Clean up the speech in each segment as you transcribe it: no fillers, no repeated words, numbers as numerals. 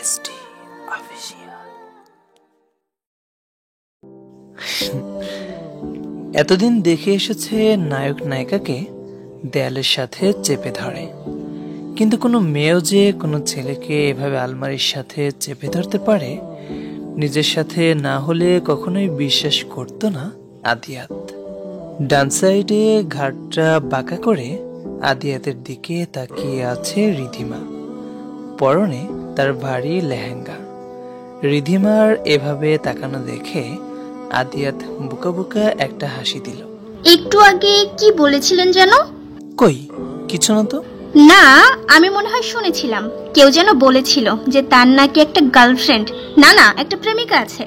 SD official. এতদিন দেখে এসেছে নায়ক নায়িকাকে দেয়ালের সাথে চেপে ধরে, কিন্তু কোনো মেয়েও যে কোনো ছেলেকে এভাবে আলমারির সাথে চেপে ধরতে পারে নিজের সাথে না হলে কখনোই বিশ্বাস করতো না আদিয়াত। ডান সাইডে ঘাটটা বাঁকা করে আদিয়াতের দিকে তাকিয়ে আছে রিধিমা, পরনে তার ভারী লেহেঙ্গা। রিধিমার এভাবে তাকানো দেখে আদিয়াত বুকা বুকা একটা হাসি দিল। একটু আগে কি বলেছিলেন যেন? কই কিছু না তো। না, আমি মনে হয় শুনেছিলাম কেউ যেন বলেছিল যে তার নাকি একটা গার্লফ্রেন্ড, না একটা প্রেমিকা আছে,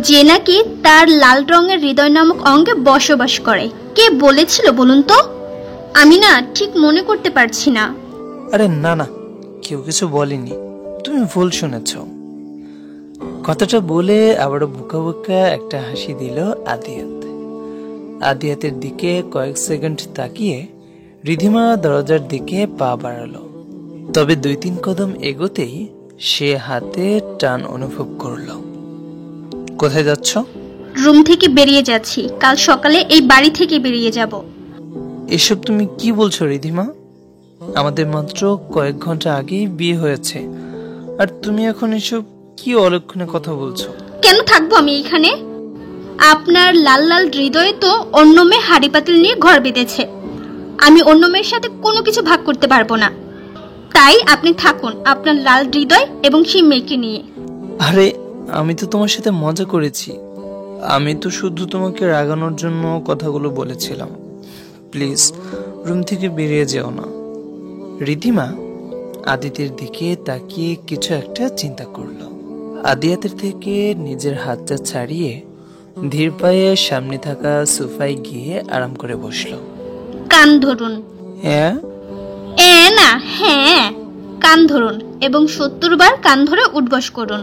যে নাকি তার লাল রঙের হৃদয় নামক অঙ্গে বসবাস করে। কে বলেছিল বলুন তো? আমি না ঠিক মনে করতে পারছি না। আরে না, কেউ কিছু বলেনি, তুমি ভুল শুনেছ। কথাটা বলে আবারও বুকা বুকা একটা হাসি দিল আদিয়াত। আদিয়াতের দিকে কয়েক সেকেন্ড তাকিয়ে রিধিমা দরজার দিকে পা বাড়ালো, তবে 2-3 কদম এগোতেই সে হাতে টান অনুভব করলো। কোথায় যাচ্ছ? রুম থেকে বেরিয়ে যাচ্ছি, কাল সকালে এই বাড়ি থেকে বেরিয়ে যাব। এসব তুমি কি বলছো রিধিমা? আমাদের মাত্র কয়েক ঘন্টা আগেই বিয়ে হয়েছে, আর তুমি এখন এসব কি অলক্ষণে কথা বলছো? কেন থাকবো আমি এখানে? আপনার লাল লাল হৃদয়ে তো অন্য মেয়ে হাড়ি পাতিল নিয়ে ঘর বেঁধেছে। আমি অন্য মেয়ের সাথে কোনো কিছু ভাগ করতে পারবো না, তাই আপনি থাকুন আপনার লাল হৃদয় এবং সেই মেয়েকে নিয়ে। আরে আমি তো তোমার সাথে মজা করেছি, আমি তো শুধু তোমাকে রাগানোর জন্য কথাগুলো বলেছিলাম। প্লিজ রুম থেকে বেরিয়ে যেও না। রিধিমা আদিতের দিকে তাকিয়ে কিছু একটা চিন্তা করলো। আদিয়াতের থেকে নিজের হাতটা ছাড়িয়ে ধীর পায়ে সামনে থাকা সোফায় গিয়ে আরাম করে বসলো। কান ধরুন। হ্যাঁ? না হ্যাঁ, কান ধরুন এবং 70 বার কান ধরে উঠবস করুন।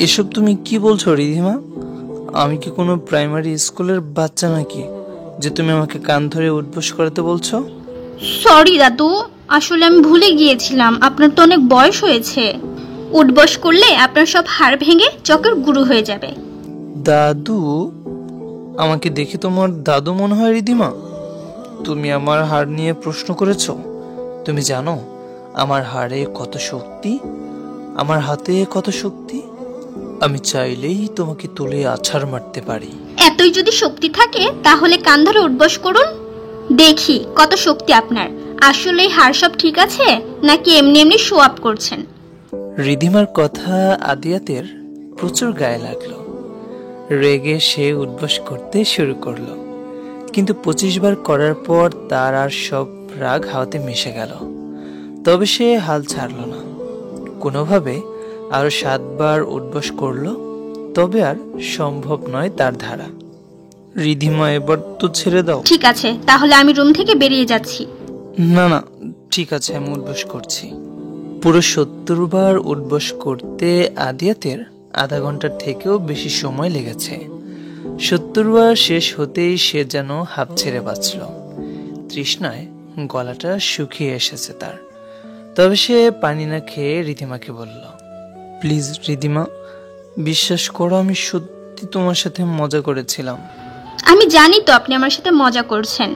এসব তুমি কি বলছো রিধিমা? আমি কি কোনো প্রাইমারি স্কুলের বাচ্চা নাকি যে তুমি আমাকে কান ধরে উঠবস করাতে বলছো? সরি দাদু, আসলে আমি ভুলে গিয়েছিলাম আপনার তো অনেক বয়স হয়েছে। উঠবস করলে আপনার সব হাড় ভেঙে চকের গুঁড়ো হয়ে যাবে। দাদু? আমাকে দেখে তোমার দাদু মনে হয় রিধিমা? তুমি আমার হাড় নিয়ে প্রশ্ন করেছো? তুমি জানো আমার হাড়ে কত শক্তি, আমার হাতে কত শক্তি? আমি চাইলেই তোমাকে তুলে আছাড় মারতে পারি। এতই যদি শক্তি থাকে তাহলে কান ধরে উঠবস করুন, দেখি কত শক্তি আপনার। আসলে হাড় সব ঠিক আছে নাকি এমনি এমনি শো আপ করছেন? রিধিমার কথা আদিয়াতের প্রচুর গায়ে লাগলো। রেগে সে উঠবস করতে শুরু করলো, কিন্তু 25 বার করার পর তার আর সব রাগ হাওয়াতে মিশে গেল। তবে সে হাল ছাড়লো না, কোনোভাবে আরো 7 বার উঠবস করলো, তবে আর সম্ভব নয় তার ধারা। রিধিমা এবার তো ছেড়ে দাও। ঠিক আছে, তাহলে আমি রুম থেকে বেরিয়ে যাচ্ছি। না ঠিক আছে, আমি উঠবস করছি। পুরো 70 বার উঠবস করতে আদিয়াতের আধা ঘন্টার থেকেও বেশি সময় লেগেছে। 70 বার শেষ হতেই সে যেন হাঁপ ছেড়ে বাঁচল। তৃষ্ণায় গলাটা শুকিয়ে এসেছে তার। তবে সে পানি না খেয়ে রিধিমাকে বলল, প্লিজ রিধিমা, বিশ্বাস করো আমি সত্যি তোমার সাথে মজা করেছিলাম। আমি জানি তো আপনি আমার সাথে মজা করছেন।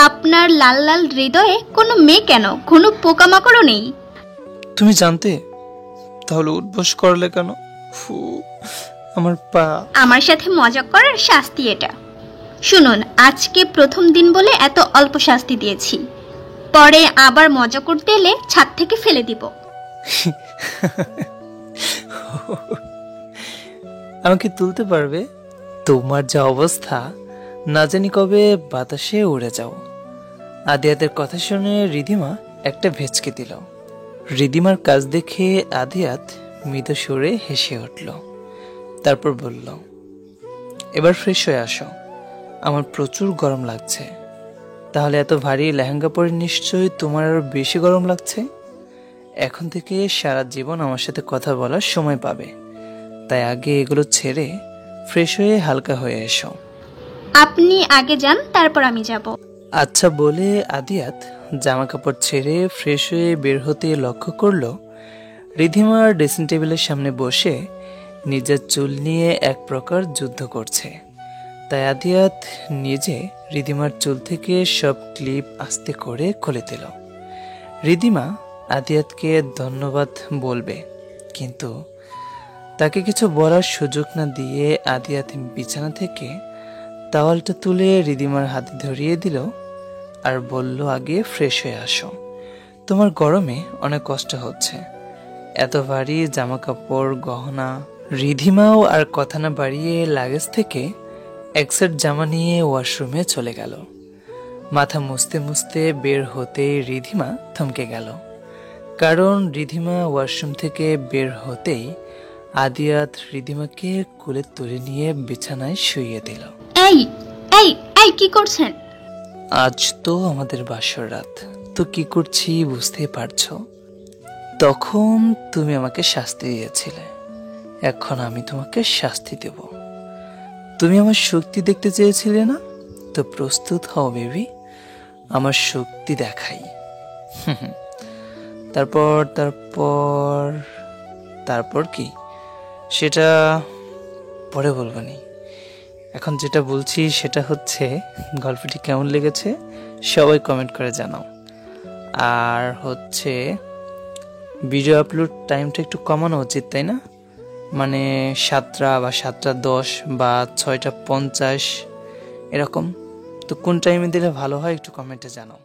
আপনার লাল লাল হৃদয়ে কোনো মেয়ে কেন, কোনো পোকামাকড়ও নেই। তুমি জানতে, তাহলে উঠবস করলে কেন? আমার পা। আমার সাথে মজা করার শাস্তি এটা। শুনুন, আজকে প্রথম দিন বলে এত অল্প শাস্তি দিয়েছি, পরে আবার মজা করতে এলে ছাদ থেকে ফেলে দিব। আমাকে তুলতে পারবে? তোমার যা অবস্থা, না জানি কবে বাতাসে উড়ে যাও। আদিয়াতের কথা শুনে রিধিমা একটা ভেচকে দিল। রিধিমার কাজ দেখে আদিয়াত মৃদু সুরে হেসে উঠল, তারপর বলল, এবার ফ্রেশ হয়ে আসো, আমার প্রচুর গরম লাগছে। তাহলে এত ভারী লেহেঙ্গা পরে নিশ্চয়ই তোমার আরো বেশি গরম লাগছে। এখন থেকে সারা জীবন আমার সাথে কথা বলার সময় পাবে, তাই আগে এগুলো ছেড়ে ফ্রেশ হয়ে হালকা হয়ে এসো। আপনি আগে যান, তারপর আমি যাব। আচ্ছা বলে আদিয়াত জামা কাপড় ছেড়ে ফ্রেশ হয়ে বের হতে লক্ষ্য করলো রিধিমার ড্রেসিং টেবিলের সামনে বসে নিজের চুল নিয়ে এক প্রকার যুদ্ধ করছে। তাই আদিয়াত নিজে রিধিমার চুল থেকে সব ক্লিপ আস্তে করে খুলে দিল। রিধিমা আদিয়াতকে ধন্যবাদ বলবে, কিন্তু তাকে কিছু বলার সুযোগ না দিয়ে আদিয়াত বিছানা থেকে তাওয়ালটা তুলে রিধিমার হাতে ধরিয়ে দিল আর বলল, আগে ফ্রেশ হয়ে আসো, তোমার গরমে অনেক কষ্ট হচ্ছে, এত ভারী জামা কাপড় গহনা। রিধিমাও আর কথা না বাড়িয়ে লাগেজ থেকে এক সেট জামা নিয়ে ওয়াশরুমে চলে গেল। মাথা মুছতে মুছতে বের হতেই রিধিমা থমকে গেল, কারণ রিধিমা ওয়াশরুম থেকে বের হতেই আদিয়াত রিধিমাকে কোলে তুলে নিয়ে বিছানায় শুইয়ে দিল। এই এই এই কি করছেন? আজ তো আমাদের বাসর রাত, তো কি করছি বুঝতে পারছো? তখন তুমি আমাকে শাস্তি দিয়েছিলে, এখন আমি তোমাকে শাস্তি দেব। তুমি আমার শক্তি দেখতে চেয়েছিলে না? তো প্রস্তুত হও বেবি, আমার শক্তি দেখাই। তারপর তারপর তারপর কি সেটা পরে বলবো নি। এখন যেটা বলছি সেটা হচ্ছে, গল্পটি কেমন লেগেছে সবাই কমেন্ট করে জানাও। আর হচ্ছে ভিডিও আপলোড টাইমটা একটু কমানো উচিত, তাই না? মানে 7টা বা 7টা 10 বা 6টা 50 এরকম। তো কোন টাইমে দিলে ভালো হয় একটু কমেন্টে জানাও।